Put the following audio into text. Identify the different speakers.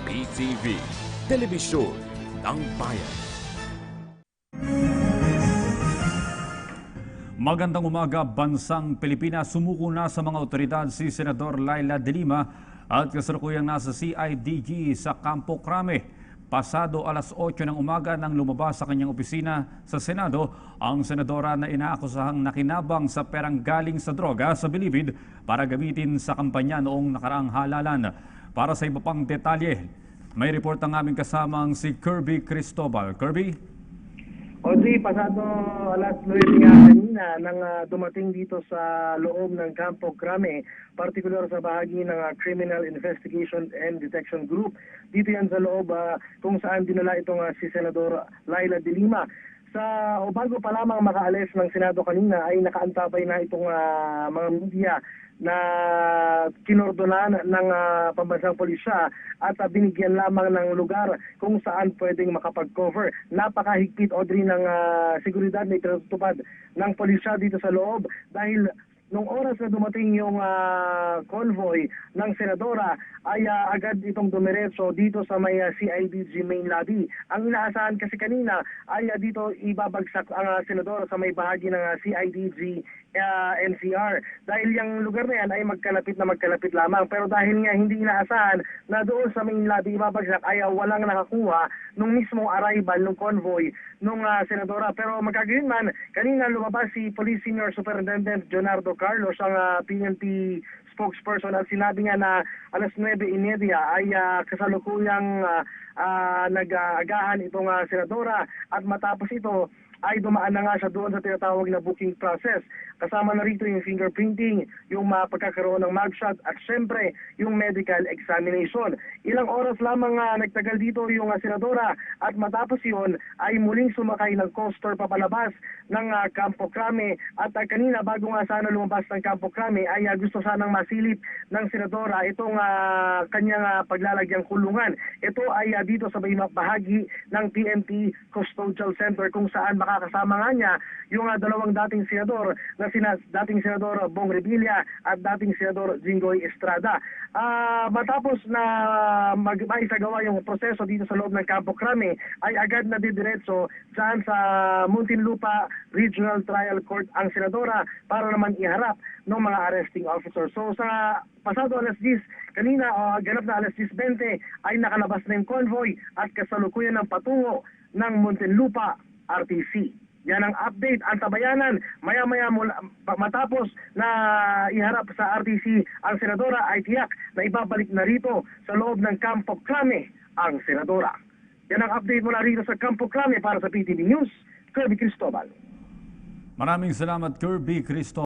Speaker 1: PTV, Telebisyon ng Bayan.
Speaker 2: Magandang umaga, bansang Pilipinas. Sumuko na sa mga otoridad si Senador Laila De Lima at kasalukuyang nasa CIDG sa Campo Crame. Pasado alas 8 ng umaga nang lumabas sa kanyang opisina sa Senado ang senadora na inaakusahang nakinabang sa perang galing sa droga sa Bilibid para gamitin sa kampanya noong nakaraang halalan. Para sa iba pang detalye, may report ang aming kasamang si Kirby Cristobal. Kirby?
Speaker 3: Audrey, pasado alas 9 nga kanina nang dumating dito sa loob ng Campo Crame, partikular sa bahagi ng Criminal Investigation and Detection Group. Dito yan sa loob kung saan dinala itong si Senador Laila De Lima. O bago pa lamang makaalis ng Senado kanina ay nakaantabay na itong mga media na kinordonan ng pambansang pulisya at binigyan lamang ng lugar kung saan pwedeng makapag-cover. Napakahigpit, Audrey, ng seguridad na itinutupad ng pulisya dito sa loob dahil nung oras na dumating yung convoy ng senadora ay agad itong dumiretso dito sa may CIDG main lobby. Ang inaasahan kasi kanina ay dito ibabagsak ang senadora sa may bahagi ng CIDG NCR. Dahil yung lugar na yan ay magkalapit lamang. Pero dahil nga hindi inaasahan na doon sa main lobby ibabagsak ay walang nakakuha nung mismong arrival ng convoy nung senadora. Pero magkagayon man, kanina lumabas si Police Senior Superintendent Jonardo Carlos, ang PNP spokesperson, at sinabi nga na alas 9:30 ay kasalukuyang nag-aagahan itong senadora at matapos ito ay dumaan na nga siya doon sa tinatawag na booking process. Kasama na rito yung fingerprinting, yung pagkakaroon ng mugshot at syempre yung medical examination. Ilang oras lamang nagtagal dito yung senadora at matapos yun ay muling sumakay ng coaster papalabas ng Campo Crame at kanina bago nga sana lumabas ng Campo Crame ay gusto sanang masilip ng senadora itong kanyang paglalagyang kulungan. Ito ay dito sa bahagi ng PNP Custodial Center kung saan makakasama nga niya yung dalawang dating senador na dating senador Bong Revilla at dating senador Jinggoy Estrada. Matapos na maisagawa yung proseso dito sa loob ng Campo Crame ay agad na didiretso dyan sa Muntinlupa Regional Trial Court ang senadora para naman iharap ng mga arresting officers. So sa pasado alas 10 kanina, ganap na alas 10:20 ay nakalabas na yung convoy at kasalukuyan ng patungo ng Muntinlupa RTC. Yan ang update, ang tabayanan. Maya-maya matapos na iharap sa RTC ang senadora ay tiyak na ibabalik na rito sa loob ng Campo Crame ang senadora. Yan ang update mula rito sa Campo Crame para sa PTV News. Kirby Cristobal.
Speaker 2: Maraming salamat, Kirby Cristobal.